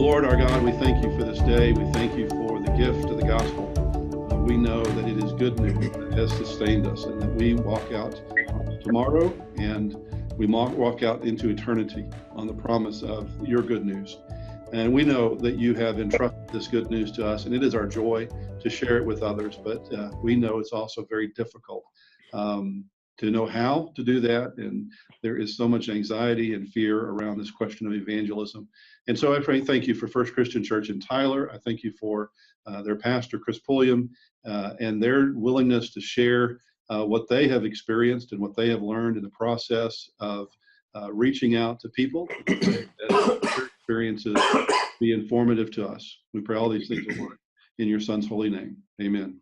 Lord our God, we thank you for this day. We thank you for the gift of the gospel. We know that it is good news that has sustained us, and that we walk out tomorrow and we walk out into eternity on the promise of your good news. And we know that you have entrusted this good news to us, and it is our joy to share it with others. But we know it's also very difficult to know how to do that. And there is so much anxiety and fear around this question of evangelism. And so I pray, thank you for First Christian Church in Tyler. I thank you for their pastor, Chris Pulliam, and their willingness to share what they have experienced and what they have learned in the process of reaching out to people. Their experiences be informative to us. We pray all these things, Lord, in your Son's holy name. Amen.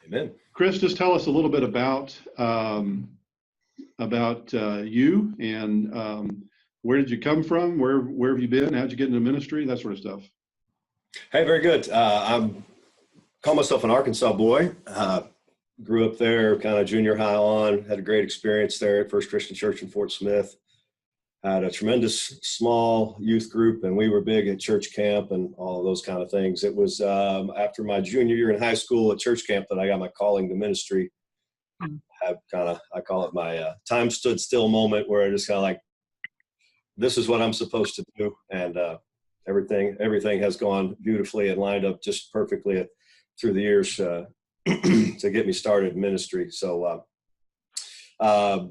Amen. Chris, just tell us a little bit about you and where did you come from? Where have you been? How'd you get into ministry? That sort of stuff. Hey, very good. I call myself an Arkansas boy. Grew up there, kind of junior high on. Had a great experience there at First Christian Church in Fort Smith. Had a tremendous small youth group, and we were big at church camp and all of those kind of things. It was after my junior year in high school at church camp that I got my calling to ministry. I call it my time stood still moment, where I just kind of like, this is what I'm supposed to do. And everything has gone beautifully and lined up just perfectly through the years to get me started in ministry. So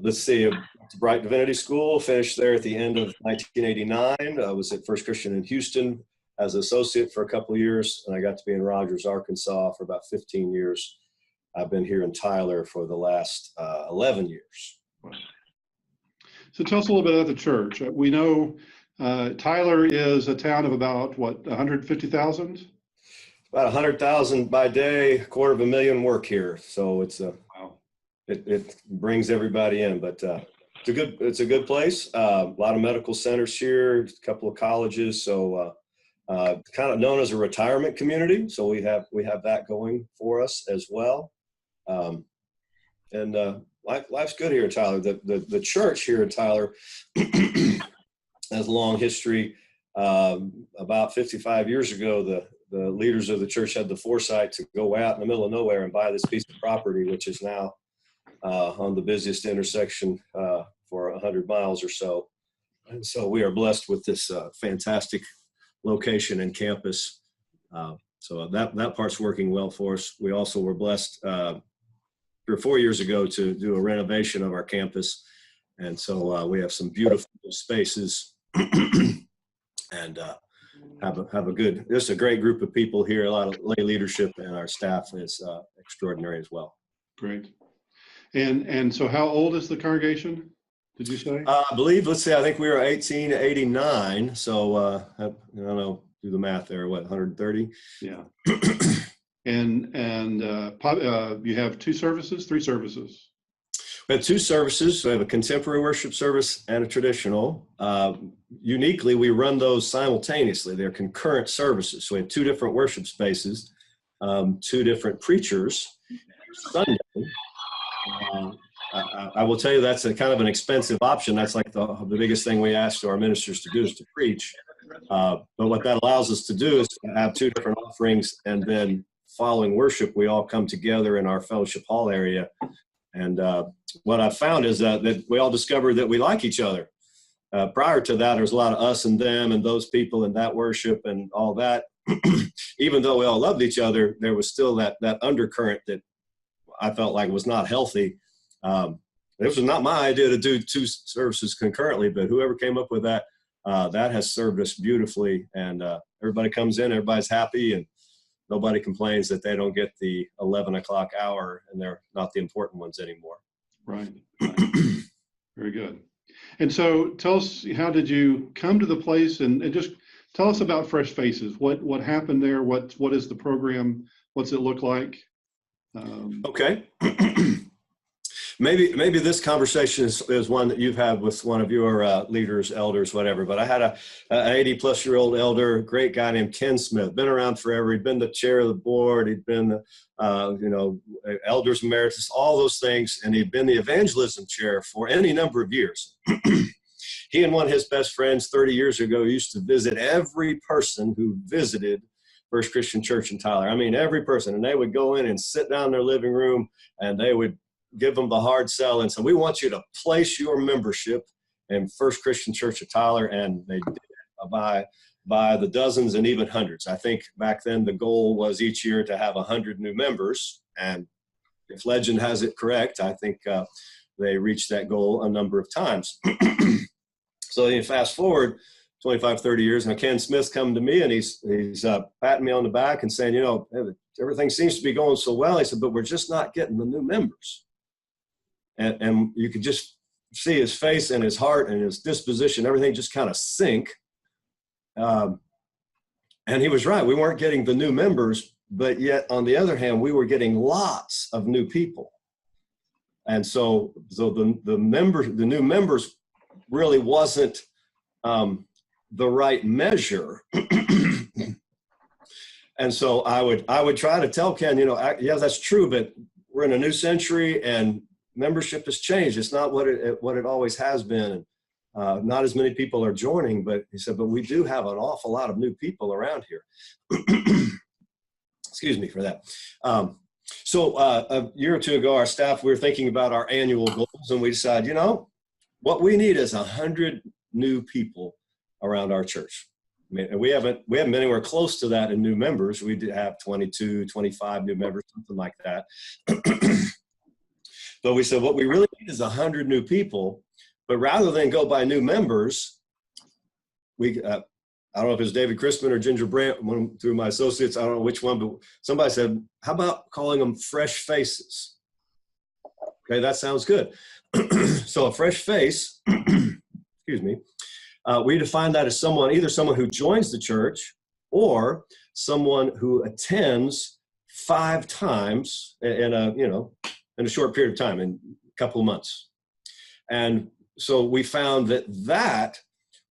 let's see, Bright Divinity School, finished there at the end of 1989. I was at First Christian in Houston as an associate for a couple of years, and I got to be in Rogers, Arkansas for about 15 years. I've been here in Tyler for the last 11 years. So tell us a little bit about the church. We know Tyler is a town of about, 150,000? About 100,000 by day, 250,000 work here. So it's wow. It brings everybody in, but it's a good place. A lot of medical centers here, a couple of colleges. So kind of known as a retirement community. So we have that going for us as well. Life's good here in Tyler. The church here in Tyler has a long history. About 55 years ago, the leaders of the church had the foresight to go out in the middle of nowhere and buy this piece of property, which is now on the busiest intersection for 100 miles or so. And so we are blessed with this fantastic location and campus. So that part's working well for us. We also were blessed 3 or 4 years ago to do a renovation of our campus. And so we have some beautiful spaces and have a good, just a great group of people here, a lot of lay leadership, and our staff is extraordinary as well. Great. And so how old is the congregation, did you say? I believe, I think we were 1889. So I don't know, do the math there, 130? Yeah. And you have 2 services, 3 services? We have 2 services. We have a contemporary worship service and a traditional. Uniquely, we run those simultaneously. They're concurrent services. So we have 2 different worship spaces, 2 different preachers. Sunday, I will tell you that's a kind of an expensive option. That's like the biggest thing we ask our ministers to do is to preach. But what that allows us to do is to have 2 different offerings, and then following worship, we all come together in our fellowship hall area. And what I've found is that we all discovered that we like each other. Prior to that, there was a lot of us and them and those people and that worship and all that. Even though we all loved each other, there was still that undercurrent that I felt like was not healthy. This was not my idea to do 2 services concurrently, but whoever came up with that, that has served us beautifully. And everybody comes in, everybody's happy, and nobody complains that they don't get the 11 o'clock hour, and they're not the important ones anymore. Right. Very good. And so tell us, how did you come to the place, and just tell us about Fresh Faces. What happened there? What is the program? What's it look like? Okay. Maybe this conversation is one that you've had with one of your leaders, elders, whatever. But I had an 80-plus-year-old elder, great guy named Ken Smith, been around forever. He'd been the chair of the board. He'd been, elders emeritus, all those things. And he'd been the evangelism chair for any number of years. he and one of his best friends 30 years ago used to visit every person who visited First Christian Church in Tyler. I mean, every person. And they would go in and sit down in their living room, and they would give them the hard sell and say, we want you to place your membership in First Christian Church of Tyler. And they did it by the dozens and even hundreds. I think back then the goal was each year to have 100 new members. And if legend has it correct, I think they reached that goal a number of times. So you fast forward 25, 30 years, and Ken Smith's come to me, and he's patting me on the back and saying, everything seems to be going so well. He said, but we're just not getting the new members. And you could just see his face and his heart and his disposition, everything just kind of sink. And he was right. We weren't getting the new members, but yet on the other hand, we were getting lots of new people. And so the new members really wasn't the right measure. And so I would try to tell Ken, yeah, that's true, but we're in a new century and membership has changed. It's not what it always has been. And, not as many people are joining, but he said, but we do have an awful lot of new people around here. Excuse me for that. So a year or two ago, our staff, we were thinking about our annual goals, and we decided, what we need is 100 new people around our church. I mean, we haven't been anywhere close to that in new members. We did have 22, 25 new members, something like that. But we said, what we really need is 100 new people. But rather than go by new members, I don't know if it's David Crispin or Ginger Brandt, one through my associates, I don't know which one, but somebody said, how about calling them fresh faces? Okay, that sounds good. So a fresh face, excuse me, we define that as either someone who joins the church or someone who attends 5 times in a short period of time, in a couple of months. And so we found that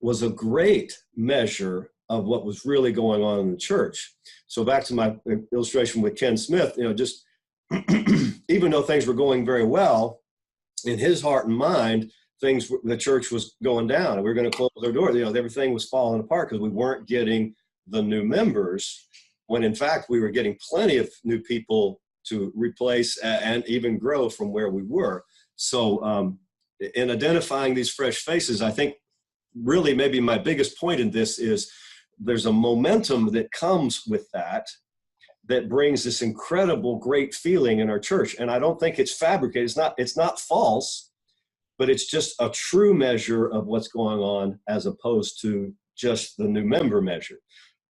was a great measure of what was really going on in the church. So back to my illustration with Ken Smith, just even though things were going very well, in his heart and mind, the church was going down, and we were going to close our doors. Everything was falling apart because we weren't getting the new members, when in fact we were getting plenty of new people to replace and even grow from where we were. So in identifying these fresh faces, I think really maybe my biggest point in this is there's a momentum that comes with that brings this incredible great feeling in our church. And I don't think it's fabricated. It's not false, but it's just a true measure of what's going on as opposed to just the new member measure.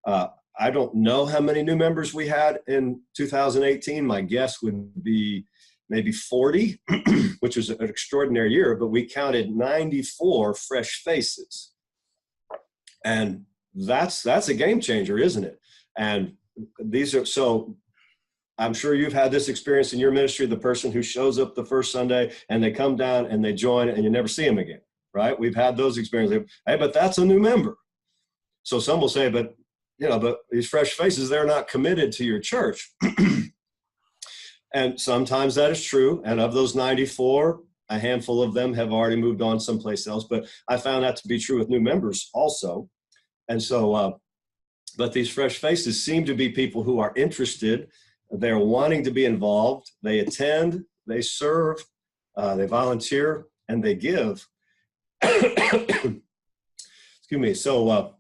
I don't know how many new members we had in 2018. My guess would be maybe 40, which was an extraordinary year, but we counted 94 fresh faces. And that's a game changer, isn't it? And so I'm sure you've had this experience in your ministry, the person who shows up the first Sunday and they come down and they join and you never see them again, right? We've had those experiences. Hey, but that's a new member. So some will say, but these fresh faces, they're not committed to your church. And sometimes that is true. And of those 94, a handful of them have already moved on someplace else. But I found that to be true with new members also. And so, but these fresh faces seem to be people who are interested. They're wanting to be involved. They attend, they serve, they volunteer, and they give. Excuse me. So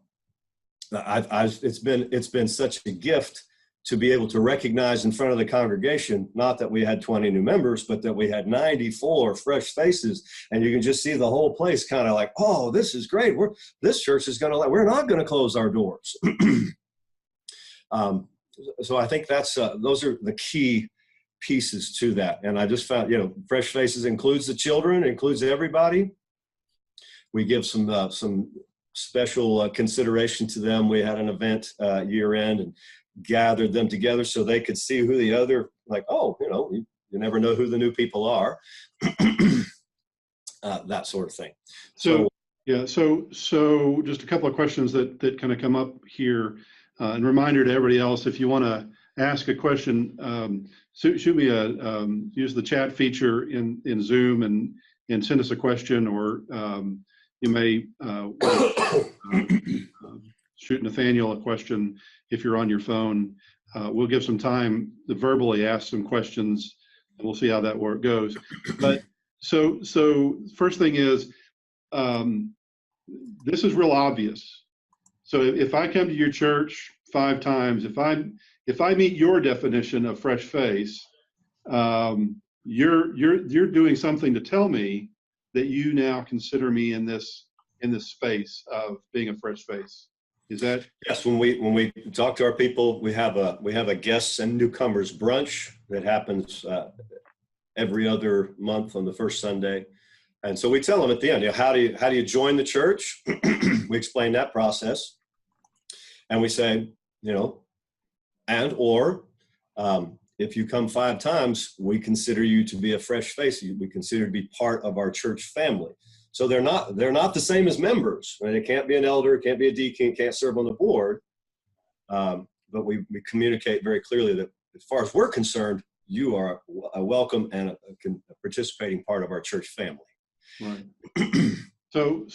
it's been such a gift to be able to recognize in front of the congregation, not that we had 20 new members, but that we had 94 fresh faces. And you can just see the whole place kind of like, oh, this is great. This church is we're not going to close our doors. So I think those are the key pieces to that. And I just found, fresh faces includes the children, includes everybody. We give some special consideration to them. We had an event year end and gathered them together so they could see who the other, you never know who the new people are, that sort of thing. So just a couple of questions that kind of come up here, and reminder to everybody else, if you want to ask a question, shoot me use the chat feature in Zoom and send us a question, or you may shoot Nathaniel a question if you're on your phone. We'll give some time to verbally ask some questions, and we'll see how that work goes. But so first thing is, this is real obvious. So if I come to your church 5 times, if I meet your definition of fresh face, you're doing something to tell me that you now consider me in this space of being a fresh face. Is that? Yes. When we talk to our people, we have a guests and newcomers brunch that happens every other month on the first Sunday, and so we tell them at the end, how do you join the church? We explain that process, and we say, if you come 5 times, we consider you to be a fresh face. We consider you to be part of our church family. So they're not the same as members. Right? It can't be an elder, it can't be a deacon, can't serve on the board. But we communicate very clearly that as far as we're concerned, you are a welcome and a participating part of our church family. Right. So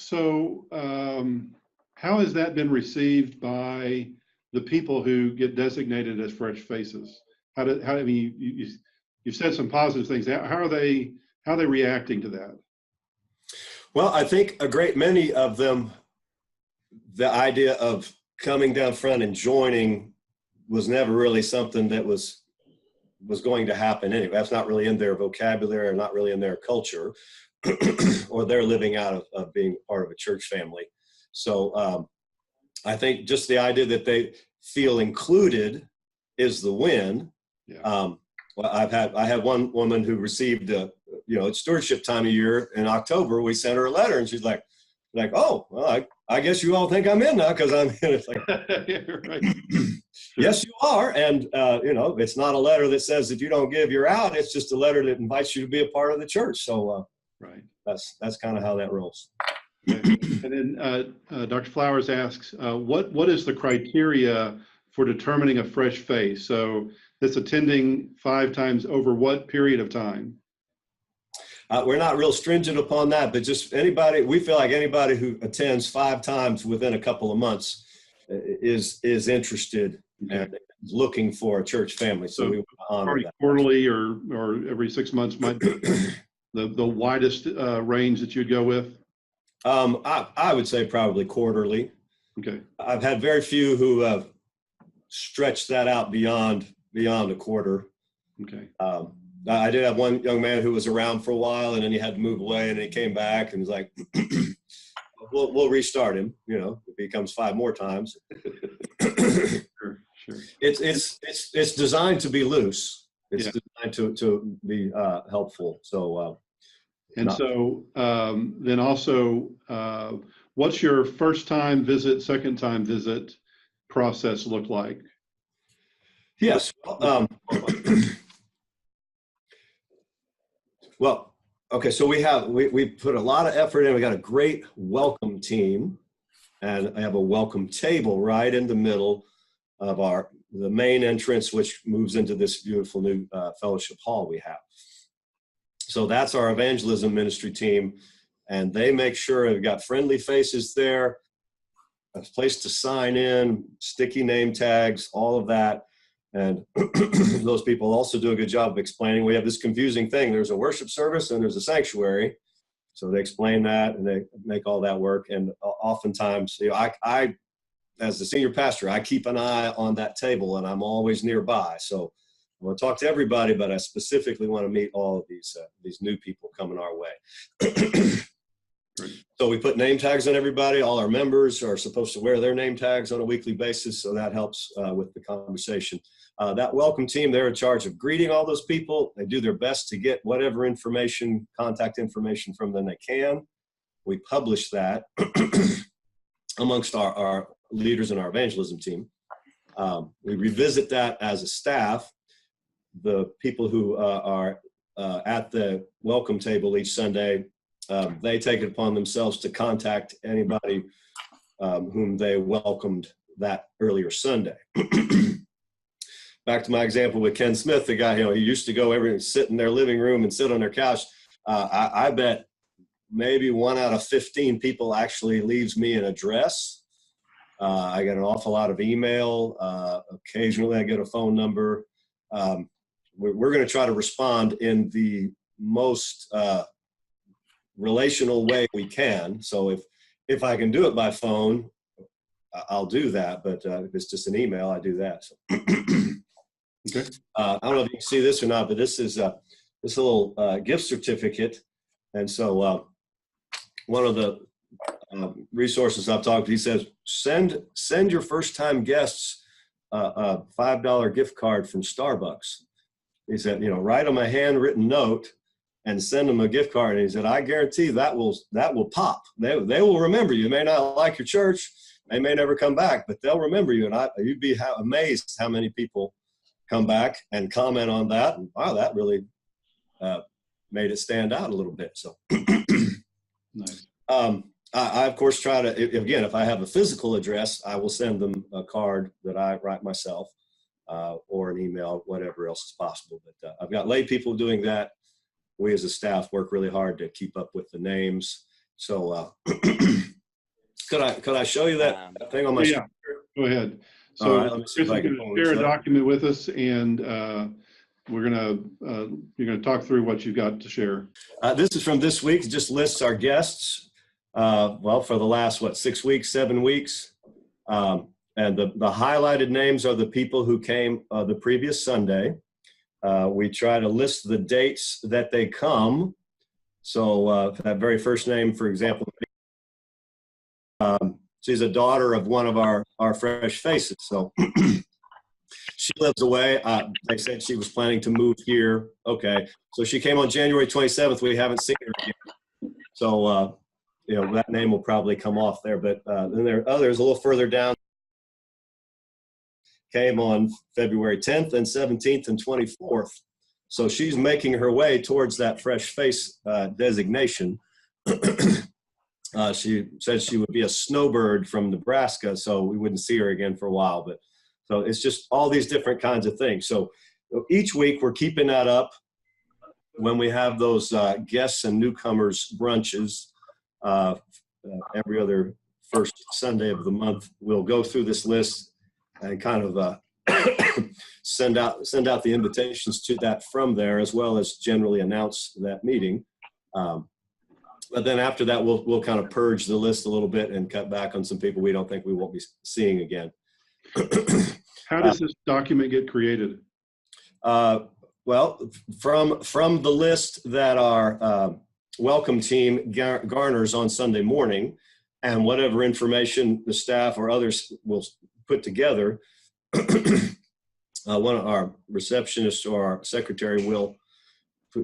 how has that been received by the people who get designated as fresh faces? You've said some positive things. How are they reacting to that? Well, I think a great many of them, the idea of coming down front and joining was never really something that was going to happen anyway. That's not really in their vocabulary, or not really in their culture, or they're living out of being part of a church family. So I think just the idea that they feel included is the win. Yeah. Well, I have one woman who received it's stewardship time of year in October. We sent her a letter, and she's like, oh, well, I guess you all think I'm in now because I'm in. It's like, right. Yes, you are. And, it's not a letter that says if you don't give, you're out. It's just a letter that invites you to be a part of the church. So right. That's kind of how that rolls. Okay. And then Dr. Flowers asks, what is the criteria for determining a fresh face? So that's attending 5 times over what period of time? We're not real stringent upon that, but just we feel like anybody who attends 5 times within a couple of months is interested and looking for a church family. So we honor that. Quarterly or every 6 months might be the widest range that you'd go with? I would say probably quarterly. Okay. I've had very few who have stretched that out beyond a quarter. Okay. I did have one young man who was around for a while, and then he had to move away, and then he came back and was like, we'll restart him, if he comes 5 more times. Sure. It's designed to be loose. It's designed to be helpful. So then also, what's your first time visit, second time visit process look like? Yes. Well, okay, so we put a lot of effort in. We got a great welcome team, and I have a welcome table right in the middle of the main entrance, which moves into this beautiful new fellowship hall we have. So that's our evangelism ministry team, and they make sure they've got friendly faces there, a place to sign in, sticky name tags, all of that. And those people also do a good job of explaining. We have this confusing thing. There's a worship service and there's a sanctuary. So they explain that and they make all that work. And oftentimes, I as the senior pastor, I keep an eye on that table and I'm always nearby. So I want to talk to everybody, but I specifically want to meet all of these new people coming our way. So we put name tags on everybody. All our members are supposed to wear their name tags on a weekly basis, so that helps with the conversation. That welcome team, they're in charge of greeting all those people. They do their best to get whatever information, contact information from them they can. We publish that amongst our leaders in our evangelism team. We revisit that as a staff. The people who are at the welcome table each Sunday, they take it upon themselves to contact anybody whom they welcomed that earlier Sunday. Back to my example with Ken Smith, the guy, he used to go sit in their living room and sit on their couch. I bet maybe 1 out of 15 people actually leaves me an address. I get an awful lot of email. Occasionally I get a phone number. We're going to try to respond in the most relational way we can. So if I can do it by phone, I'll do that. But if it's just an email, I do that. So. Okay. I don't know if you can see this or not, but this is this little gift certificate. And so one of the resources I've talked to, he says, send your first-time guests a $5 gift card from Starbucks. He said, write them a handwritten note and send them a gift card. And he said, I guarantee that will pop. They will remember you. They may not like your church. They may never come back, but they'll remember you. And you'd be amazed how many people come back and comment on that. And wow, that really made it stand out a little bit. So Nice. I of course try to, again, if I have a physical address, I will send them a card that I write myself or an email, whatever else is possible. But I've got lay people doing that. We as a staff work really hard to keep up with the names. So could I show you that thing on my Yeah, go ahead. So right, let me see Chris if I is can going pull to share this a up. document with us, and you're going to talk through what you've got to share. This is from this week. It just lists our guests, well, for the last, 6 weeks, 7 weeks. And the highlighted names are the people who came the previous Sunday. We try to list the dates that they come. So that very first name, for example, she's a daughter of one of our fresh faces. So she lives away. They said she was planning to move here. Okay. So she came on January 27th. We haven't seen her again. So, that name will probably come off there. But then there are others a little further down. Came on February 10th and 17th and 24th. So she's making her way towards that fresh face designation. She said she would be a snowbird from Nebraska, so we wouldn't see her again for a while. But so it's just all these different kinds of things. So each week we're keeping that up. When we have those guests and newcomers brunches, every other first Sunday of the month, we'll go through this list and kind of send out the invitations to that from there, as well as generally announce that meeting. But then after that, we'll kind of purge the list a little bit and cut back on some people we don't think we won't be seeing again. How does this document get created? Well, from the list that our welcome team garners on Sunday morning, and whatever information the staff or others will put together, one of our receptionists or our secretary will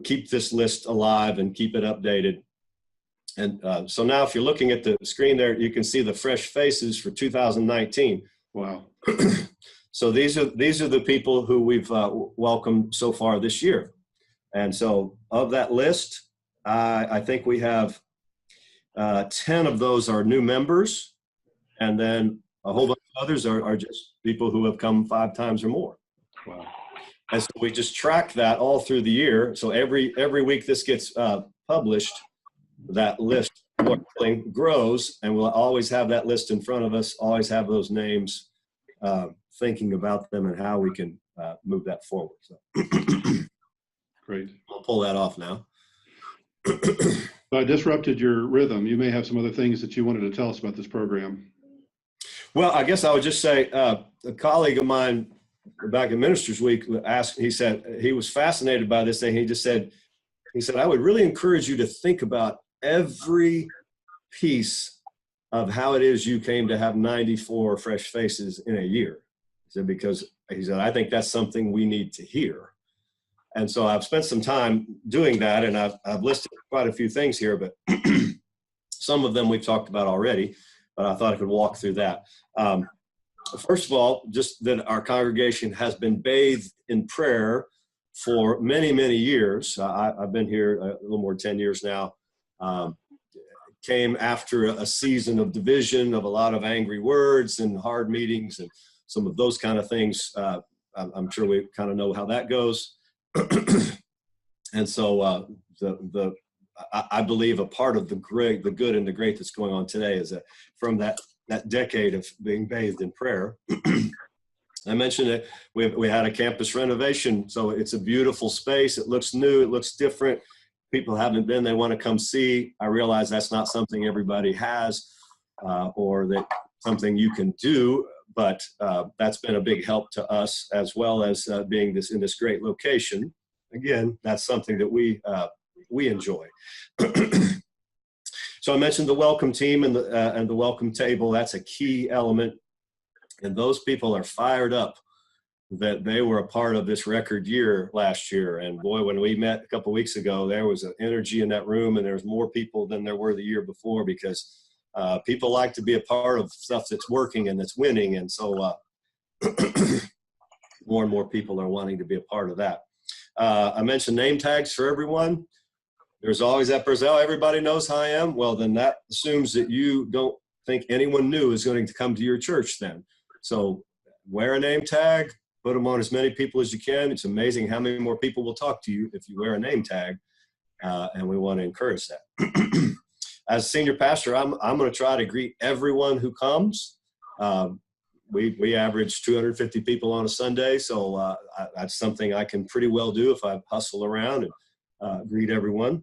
keep this list alive and keep it updated. And so now if you're looking at the screen there, you can see the fresh faces for 2019. Wow. So these are the people who we've welcomed so far this year. And so of that list, I think we have 10 of those are new members, and then a whole bunch of others are just people who have come 5 times or more. Wow. And so we just track that all through the year. So every week this gets published, that list grows, and we'll always have that list in front of us, always have those names, thinking about them and how we can move that forward. So Great. I'll pull that off now. So I disrupted your rhythm. You may have some other things that you wanted to tell us about this program. Well, I guess I would just say a colleague of mine back in Ministers Week asked, he said he was fascinated by this thing. He said, I would really encourage you to think about every piece of how it is you came to have 94 fresh faces in a year. He said, because he said, I think that's something we need to hear. And so I've spent some time doing that, and I've listed quite a few things here, but some of them we've talked about already, but I thought I could walk through that. First of all, just that our congregation has been bathed in prayer for many, many years. I've been here a little more than 10 years now. Came after a season of division, of a lot of angry words and hard meetings and some of those kind of things. I'm sure we kind of know how that goes. And so the I believe a part of the good and the great that's going on today is from that decade of being bathed in prayer. I mentioned that we had a campus renovation, so it's a beautiful space. It looks new, it looks different. People haven't been, they want to come see. I realize that's not something everybody has, or that something you can do, but that's been a big help to us, as well as being in this great location. Again, that's something that we enjoy. So I mentioned the welcome team and the welcome table. That's a key element. And those people are fired up that they were a part of this record year last year. And boy, when we met a couple of weeks ago, there was an energy in that room, and there's more people than there were the year before, because people like to be a part of stuff that's working and that's winning. And so more and more people are wanting to be a part of that. I mentioned name tags for everyone. There's always that person, oh, everybody knows how I am. Well, then that assumes that you don't think anyone new is going to come to your church then. So wear a name tag, put them on as many people as you can. It's amazing how many more people will talk to you if you wear a name tag, and we want to encourage that. As a senior pastor, I'm going to try to greet everyone who comes. We average 250 people on a Sunday, so that's something I can pretty well do if I hustle around and greet everyone.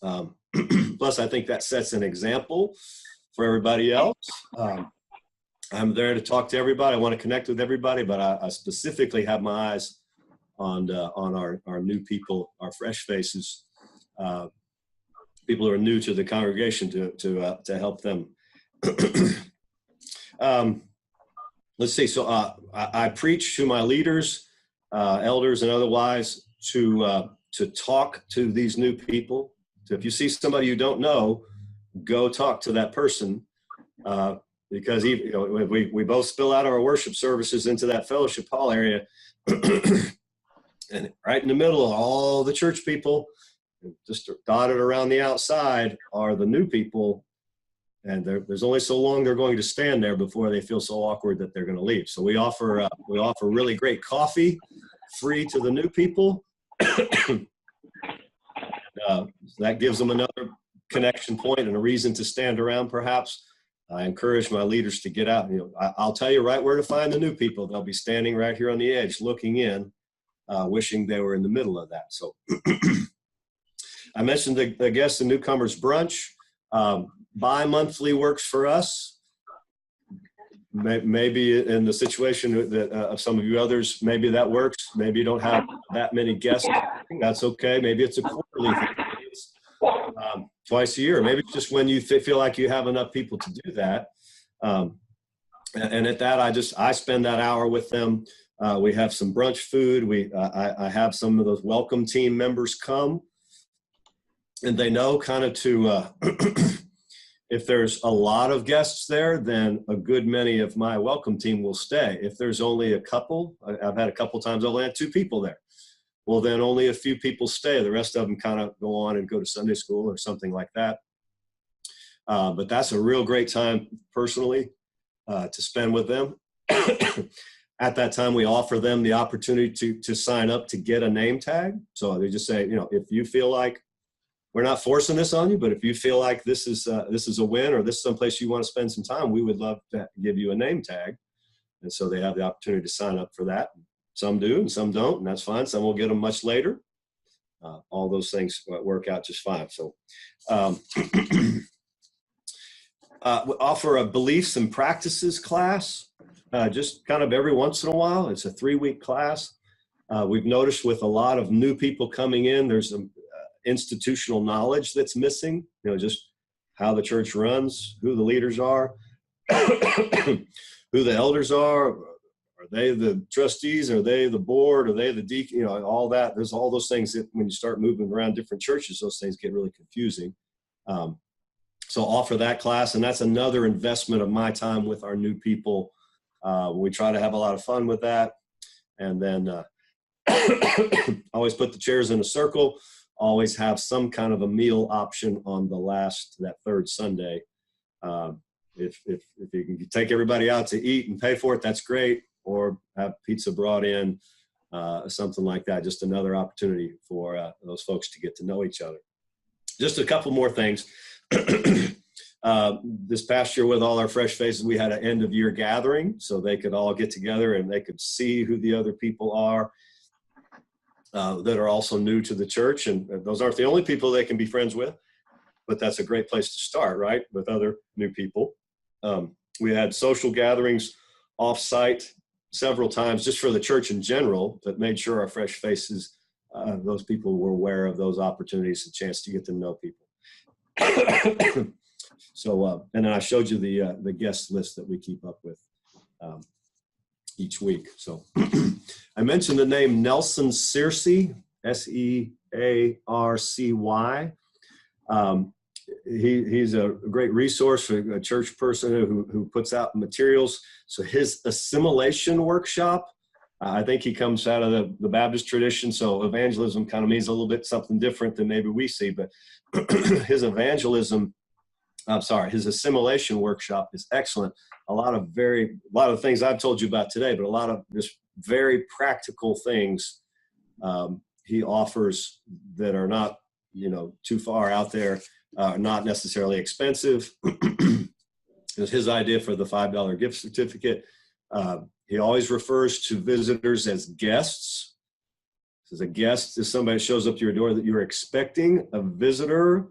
Plus, I think that sets an example for everybody else. I'm there to talk to everybody. I want to connect with everybody, but I specifically have my eyes on our new people, our fresh faces, people who are new to the congregation, to help them. Let's see. So I preach to my leaders, elders, and otherwise to talk to these new people. So if you see somebody you don't know, go talk to that person. Because we both spill out our worship services into that fellowship hall area, and right in the middle of all the church people, just dotted around the outside, are the new people, and there's only so long they're going to stand there before they feel so awkward that they're going to leave. So we offer really great coffee, free to the new people. That gives them another connection point and a reason to stand around, perhaps. I encourage my leaders to get out. I'll tell you right where to find the new people. They'll be standing right here on the edge, looking in, wishing they were in the middle of that. So I mentioned the guests and newcomers brunch. Bi-monthly works for us. Maybe in the situation that of some of you others, maybe that works. Maybe you don't have that many guests. That's okay. Maybe it's a quarterly thing. Twice a year. Maybe it's just when you feel like you have enough people to do that. And at that, I spend that hour with them. We have some brunch food. I have some of those welcome team members come, and they know kind of to, if there's a lot of guests there, then a good many of my welcome team will stay. If there's only a couple, I've had a couple times I'll have 2 people there. Well, then only a few people stay. The rest of them kind of go on and go to Sunday school or something like that. But that's a real great time personally to spend with them. At that time, we offer them the opportunity to sign up to get a name tag. So they just say, if you feel like, we're not forcing this on you, but if you feel like this is a win, or this is someplace you want to spend some time, we would love to give you a name tag. And so they have the opportunity to sign up for that. Some do and some don't, and that's fine. Some will get them much later. All those things work out just fine. So we offer a beliefs and practices class, just kind of every once in a while. It's a 3-week class. We've noticed with a lot of new people coming in, there's some institutional knowledge that's missing, just how the church runs, who the leaders are, who the elders are. Are they the trustees? Are they the board? Are they the deacon? All that. There's all those things that when you start moving around different churches, those things get really confusing. So offer that class, and that's another investment of my time with our new people. We try to have a lot of fun with that. And then always put the chairs in a circle, always have some kind of a meal option on that 3rd Sunday. If you can take everybody out to eat and pay for it, that's great. Or have pizza brought in, something like that. Just another opportunity for those folks to get to know each other. Just a couple more things. This past year with all our fresh faces, we had an end of year gathering so they could all get together and they could see who the other people are that are also new to the church. And those aren't the only people they can be friends with, but that's a great place to start, right? With other new people. We had social gatherings off-site several times just for the church in general that made sure our fresh faces, those people were aware of those opportunities, a chance to get to know people. So, and then I showed you the guest list that we keep up with each week. So I mentioned the name Nelson Searcy, S-E-A-R-C-Y. He's a great resource for a church person who puts out materials. So his assimilation workshop, I think he comes out of the Baptist tradition. So evangelism kind of means a little bit something different than maybe we see, but his assimilation workshop is excellent. A lot of things I've told you about today, but a lot of just very practical things he offers that are not, too far out there, not necessarily expensive. It was his idea for the $5 gift certificate. He always refers to visitors as guests. As a guest is somebody who shows up to your door that you're expecting. A visitor,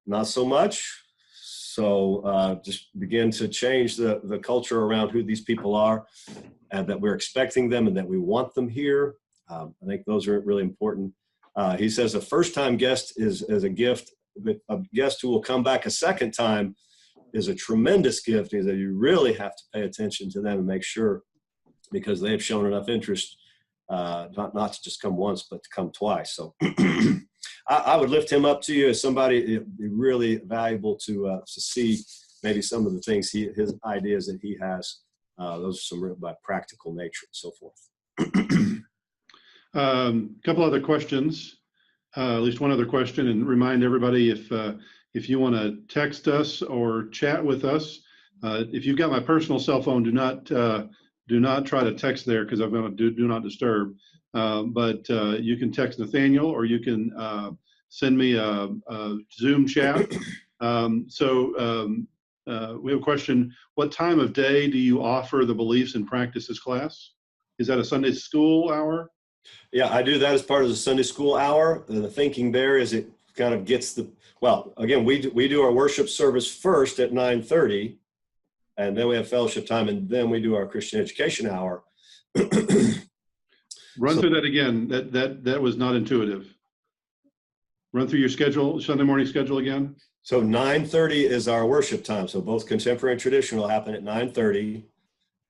not so much. So just begin to change the culture around who these people are, and that we're expecting them and that we want them here. I think those are really important. He says a first-time guest is a gift. A guest who will come back a second time is a tremendous gift. Is that you really have to pay attention to them and make sure, because they have shown enough interest not to just come once, but to come twice. So I would lift him up to you as somebody. It'd be really valuable to see maybe some of the things his ideas that he has. Those are some real by practical nature and so forth. Couple other questions, at least one other question, and remind everybody if you want to text us or chat with us, if you've got my personal cell phone, do not try to text there because I'm going to do not disturb. But you can text Nathaniel, or you can send me a Zoom chat. We have a question. What time of day do you offer the Beliefs and Practices class? Is that a Sunday school hour? Yeah, I do that as part of the Sunday school hour. The thinking there is it kind of gets again, we do our worship service first at 9:30, and then we have fellowship time, and then we do our Christian education hour. Run through that again. That was not intuitive. Run through your schedule, Sunday morning schedule again. So 9:30 is our worship time. So both contemporary and traditional happen at 9:30.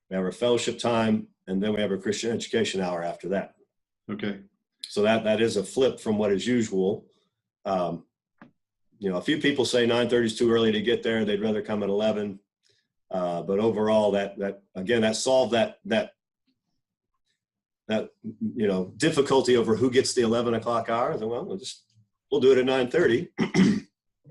We have our fellowship time, and then we have our Christian education hour after that. Okay. So that is a flip from what is usual. A few people say 9:30 is too early to get there. They'd rather come at 11. But overall, that solved that difficulty over who gets the 11 o'clock hour. Well, we'll do it at 9:30.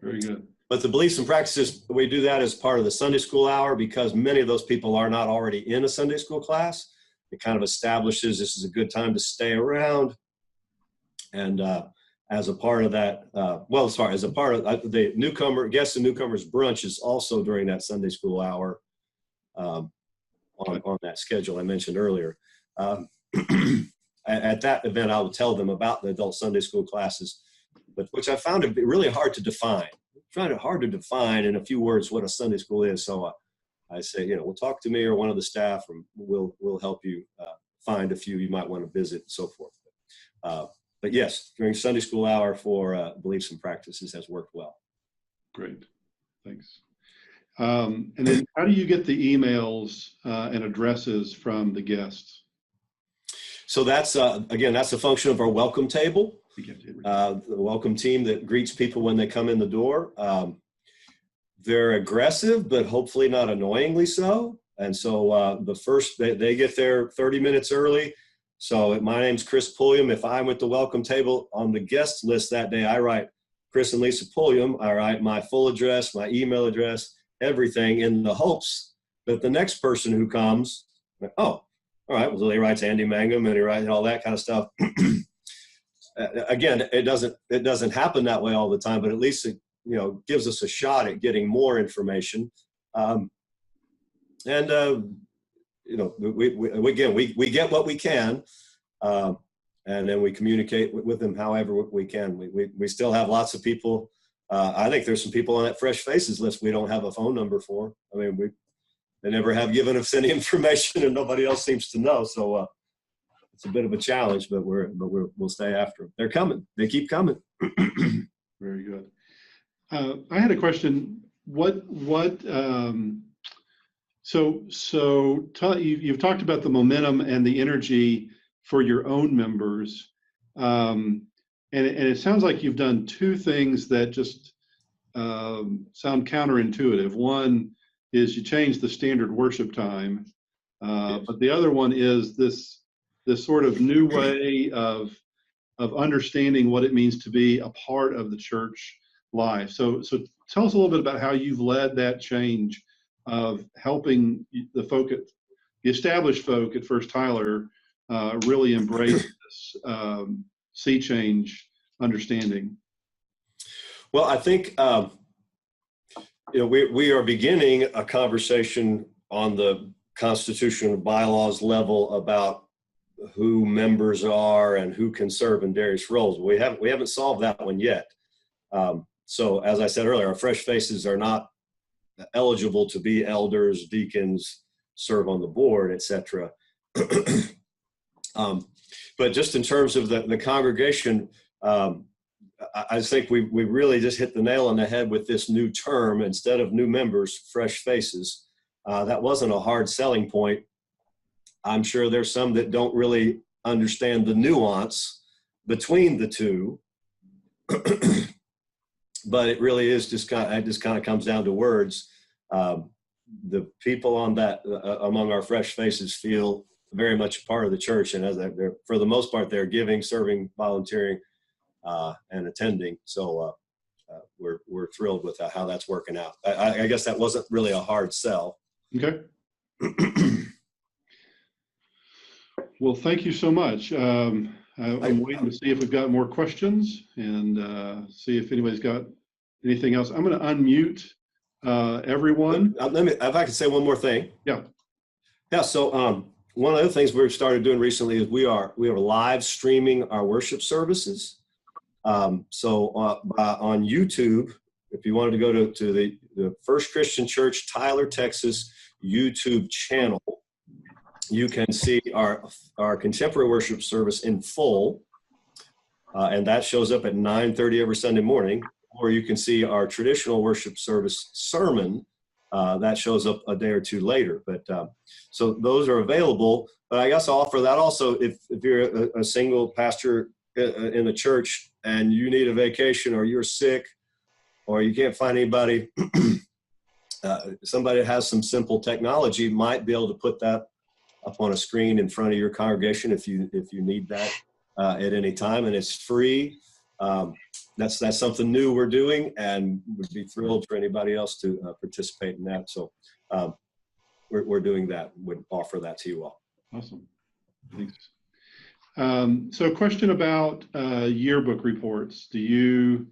Very good. But the Beliefs and Practices, we do that as part of the Sunday school hour because many of those people are not already in a Sunday school class. It kind of establishes this is a good time to stay around. And as a part of that, as a part of the guests and newcomers brunch is also during that Sunday school hour on that schedule I mentioned earlier. At that event, I will tell them about the adult Sunday school classes, which I found it really hard to define. I find it hard to define in a few words what a Sunday school is. So I say, well, talk to me or one of the staff, and we'll help you find a few you might want to visit and so forth. But yes, during Sunday school hour for Beliefs and Practices has worked well. Great, thanks. And then how do you get the emails and addresses from the guests? So that's, that's a function of our welcome table. The welcome team that greets people when they come in the door. They're aggressive, but hopefully not annoyingly so. And so they get there 30 minutes early. So my name's Chris Pulliam. If I'm with the welcome table on the guest list that day, I write Chris and Lisa Pulliam. I write my full address, my email address, everything, in the hopes that the next person who comes, all right, well, he writes Andy Mangum and he writes all that kind of stuff. again, it doesn't happen that way all the time, but at least it, gives us a shot at getting more information. We get what we can, and then we communicate with them however we can. We still have lots of people. I think there's some people on that Fresh Faces list we don't have a phone number for. I mean, they never have given us any information, and nobody else seems to know. So it's a bit of a challenge, but we'll stay after them. They're coming. They keep coming. Very good. I had a question. You've talked about the momentum and the energy for your own members, and it sounds like you've done two things that just sound counterintuitive. One is you changed the standard worship time, but the other one is this sort of new way of understanding what it means to be a part of the church life. So tell us a little bit about how you've led that change of helping the established folk at First Tyler really embrace this sea change understanding. Well, I think we are beginning a conversation on the constitutional bylaws level about who members are and who can serve in various roles. We haven't solved that one yet. So as I said earlier, our Fresh Faces are not eligible to be elders, deacons, serve on the board, etc. But just in terms of the congregation, I think we really just hit the nail on the head with this new term. Instead of new members, Fresh Faces. That wasn't a hard selling point. I'm sure there's some that don't really understand the nuance between the two. But it really is just kind of comes down to words. The people on that among our Fresh Faces feel very much a part of the church, and as they're for the most part they're giving, serving, volunteering, and attending. So we're thrilled with how that's working out. I guess that wasn't really a hard sell. Okay. Well, thank you so much. I'm waiting to see if we've got more questions and see if anybody's got anything else. I'm going to unmute everyone. If I could say one more thing. Yeah. Yeah. So one of the things we've started doing recently is we are live streaming our worship services. So on YouTube, if you wanted to go to the First Christian Church, Tyler, Texas YouTube channel, you can see our contemporary worship service in full, and that shows up at 9:30 every Sunday morning. Or you can see our traditional worship service sermon that shows up a day or two later. But so those are available. But I guess I'll offer that also if you're a single pastor in the church and you need a vacation, or you're sick, or you can't find anybody. Somebody that has some simple technology might be able to put that up on a screen in front of your congregation if you need that at any time, and it's free. That's something new we're doing, and would be thrilled for anybody else to participate in that. So we're doing that. Would offer that to you all. Awesome, thanks. So a question about yearbook reports. Do you?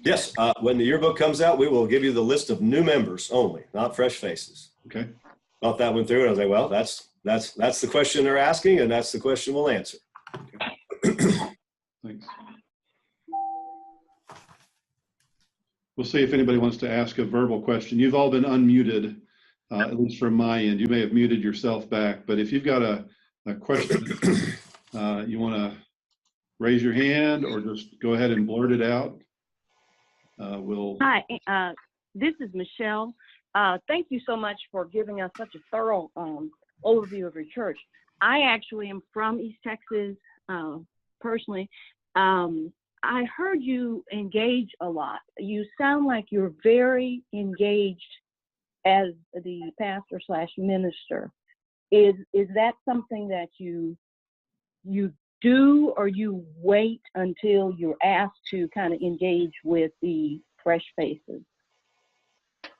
Yes, when the yearbook comes out, we will give you the list of new members only, not Fresh Faces. Okay. Thought that one through, and I was like, well, that's the question they're asking, and that's the question we'll answer. Okay. Thanks. We'll see if anybody wants to ask a verbal question. You've all been unmuted, at least from my end. You may have muted yourself back, but if you've got a question, you want to raise your hand or just go ahead and blurt it out. Hi, this is Michelle. Thank you so much for giving us such a thorough overview of your church. I actually am from East Texas personally. I heard you engage a lot. You sound like you're very engaged as the pastor/minister. Is that something that you do, or you wait until you're asked to kind of engage with the Fresh Faces?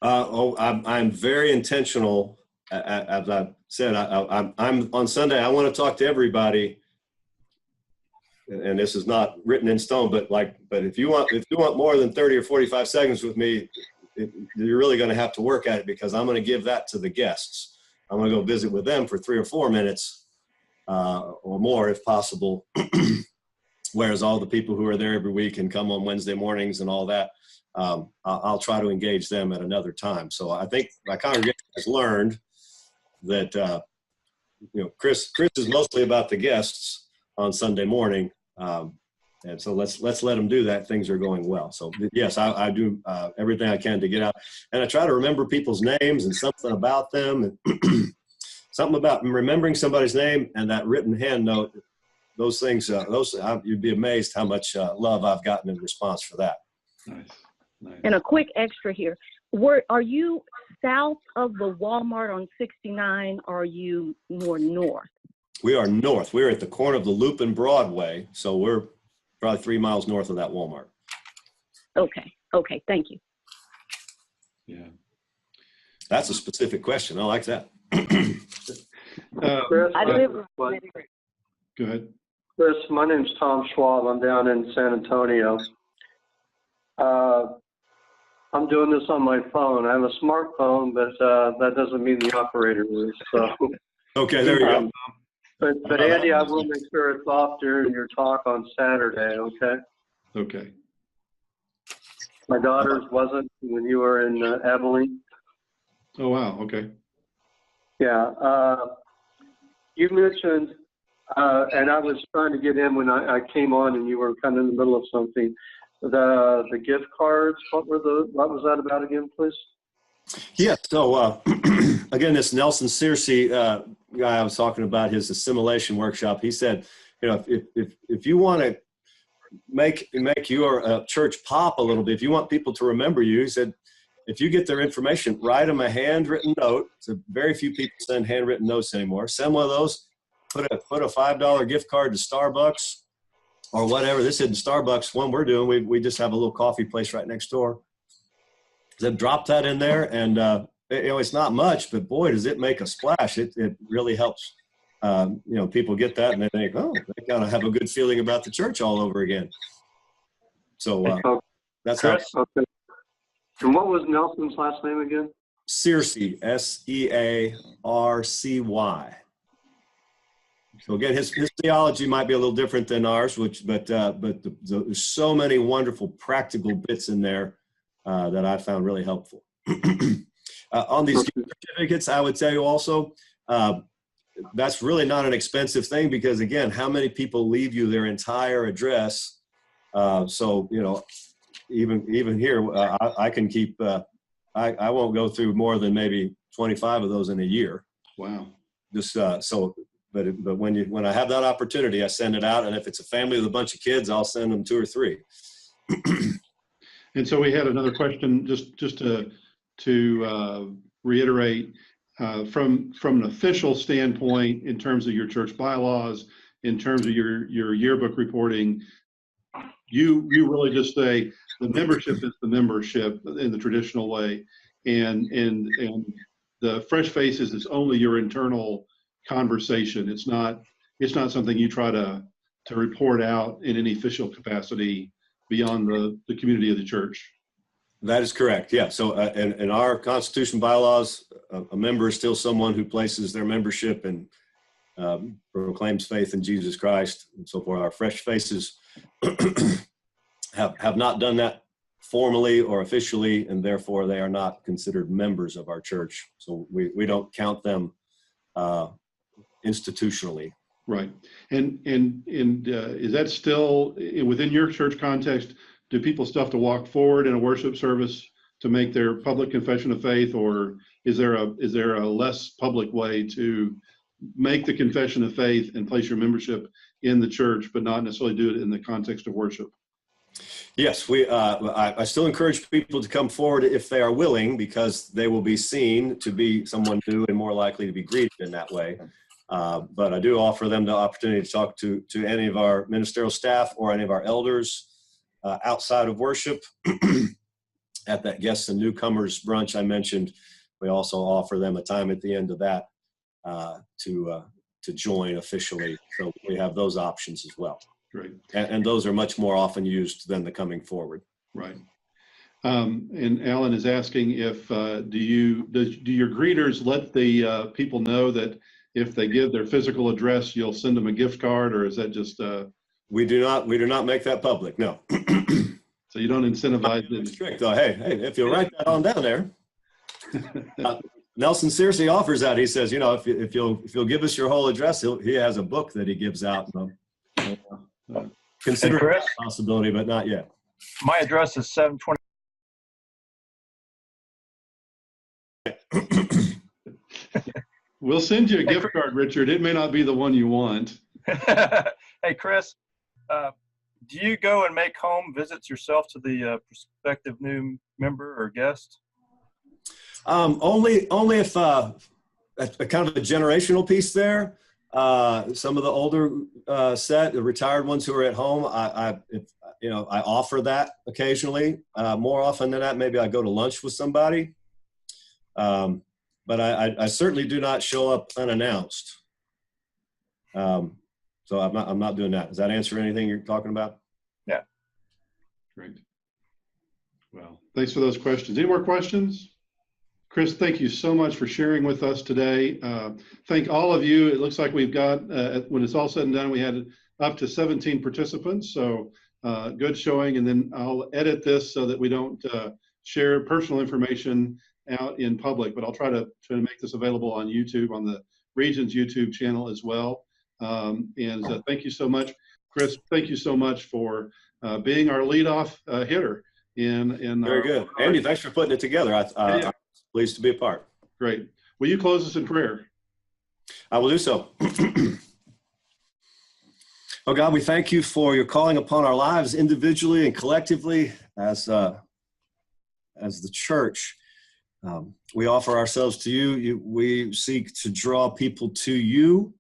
I'm very intentional as I said, I'm on Sunday. I want to talk to everybody, and this is not written in stone. But if you want more than 30 or 45 seconds with me, you're really going to have to work at it, because I'm going to give that to the guests. I'm going to go visit with them for 3 or 4 minutes or more, if possible. Whereas all the people who are there every week and come on Wednesday mornings and all that, I'll try to engage them at another time. So I think my congregation has learned that Chris is mostly about the guests on Sunday morning, and so let's let them do that. Things are going well. So yes, I do everything I can to get out, and I try to remember people's names and something about them, and something about remembering somebody's name and that written hand note. Those things, you'd be amazed how much love I've gotten in response for that. Nice. And a quick extra here. Are you south of the Walmart on 69, or are you more north? We are north. We're at the corner of the Loop and Broadway, so we're probably 3 miles north of that Walmart. Okay. Thank you. Yeah. That's a specific question. I like that. I live. Go ahead. Chris, my name's Tom Schwab. I'm down in San Antonio. I'm doing this on my phone. I have a smartphone, but that doesn't mean the operator is. So. Okay, there you go. But Andy, I will make sure it's off during your talk on Saturday, okay? Okay. My daughter's wasn't when you were in Abilene. Oh, wow. Okay. Yeah. You mentioned, and I was trying to get in when I came on and you were kind of in the middle of something, the gift cards. What was that about again, please? Yeah. So again, this Nelson Searcy guy I was talking about, his assimilation workshop, he said, if you want to make your church pop a little bit, if you want people to remember you, he said, if you get their information, write them a handwritten note. So very few people send handwritten notes anymore. Send one of those. Put a $5 gift card to Starbucks or whatever. This isn't Starbucks. One we're doing, we just have a little coffee place right next door. Then drop that in there, and it's not much, but boy, does it make a splash. It really helps. People get that and they think, oh, they kind of have a good feeling about the church all over again. So that's how. Okay. And what was Nelson's last name again? Searcy, Searcy. So again, his theology might be a little different than ours, but there's so many wonderful practical bits in there that I found really helpful. On these certificates, I would tell you also, that's really not an expensive thing, because again, how many people leave you their entire address? So even here, I can keep. I won't go through more than maybe 25 of those in a year. Wow. Just but when I have that opportunity, I send it out, and if it's a family with a bunch of kids, I'll send them 2 or 3. And so we had another question, just to reiterate, from an official standpoint, in terms of your church bylaws, in terms of your yearbook reporting, you really just say the membership is the membership in the traditional way, and the Fresh Faces is only your internal conversation. It's not something you try to report out in any official capacity beyond the community of the church. That is correct. Yeah. So in our Constitution bylaws, a member is still someone who places their membership and proclaims faith in Jesus Christ and so forth. Our Fresh Faces have not done that formally or officially, and therefore they are not considered members of our church. So we don't count them institutionally. Right. And is that still within your church context? Do people still have to walk forward in a worship service to make their public confession of faith, or is there a less public way to make the confession of faith and place your membership in the church, but not necessarily do it in the context of worship? Yes, I still encourage people to come forward if they are willing, because they will be seen to be someone new and more likely to be greeted in that way. But I do offer them the opportunity to talk to any of our ministerial staff or any of our elders outside of worship. At that guests and newcomers brunch I mentioned, we also offer them a time at the end of that to join officially. So we have those options as well. Great. And those are much more often used than the coming forward. Right. And Alan is asking if do your greeters let the people know that if they give their physical address, you'll send them a gift card, or is that just We do not make that public. No. So you don't incentivize them? Strict though. Hey, if you'll write that on down there. Nelson seriously offers that. He says, if you'll give us your whole address, he has a book that he gives out. Consider that a possibility, but not yet. My address is 720. We'll send you a gift card, Richard. It may not be the one you want. Hey, Chris, do you go and make home visits yourself to the prospective new member or guest? Only if a kind of a generational piece there. Some of the older set, the retired ones who are at home, I offer that occasionally. More often than that, maybe I go to lunch with somebody. But I certainly do not show up unannounced. So I'm not doing that. Does that answer anything you're talking about? Yeah. Great. Well, thanks for those questions. Any more questions? Chris, thank you so much for sharing with us today. Thank all of you. It looks like we've got, when it's all said and done, we had up to 17 participants. So good showing. And then I'll edit this so that we don't share personal information out in public, but I'll try to make this available on YouTube, on the Regions YouTube channel as well. Thank you so much, Chris. Thank you so much for being our leadoff hitter. Very good. Andy, thanks for putting it together. I'm pleased to be a part. Great. Will you close us in prayer? I will do so. Oh God, we thank you for your calling upon our lives individually and collectively as the church. We offer ourselves to you. We seek to draw people to you.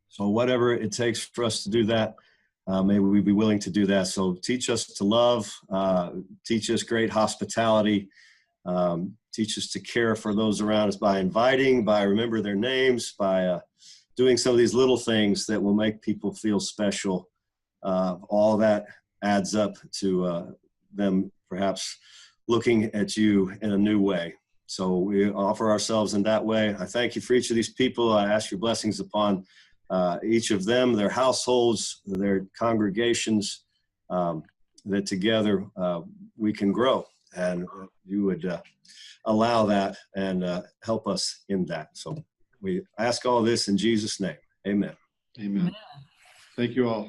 So whatever it takes for us to do that, may we be willing to do that. So teach us to love, teach us great hospitality, teach us to care for those around us by inviting, by remember their names, by doing some of these little things that will make people feel special. All that adds up to them perhaps looking at you in a new way. So we offer ourselves in that way. I thank you for each of these people. I ask your blessings upon each of them, their households, their congregations, that together we can grow, and you would allow that and help us in that. So we ask all this in Jesus' name. Amen. Amen. Thank you all.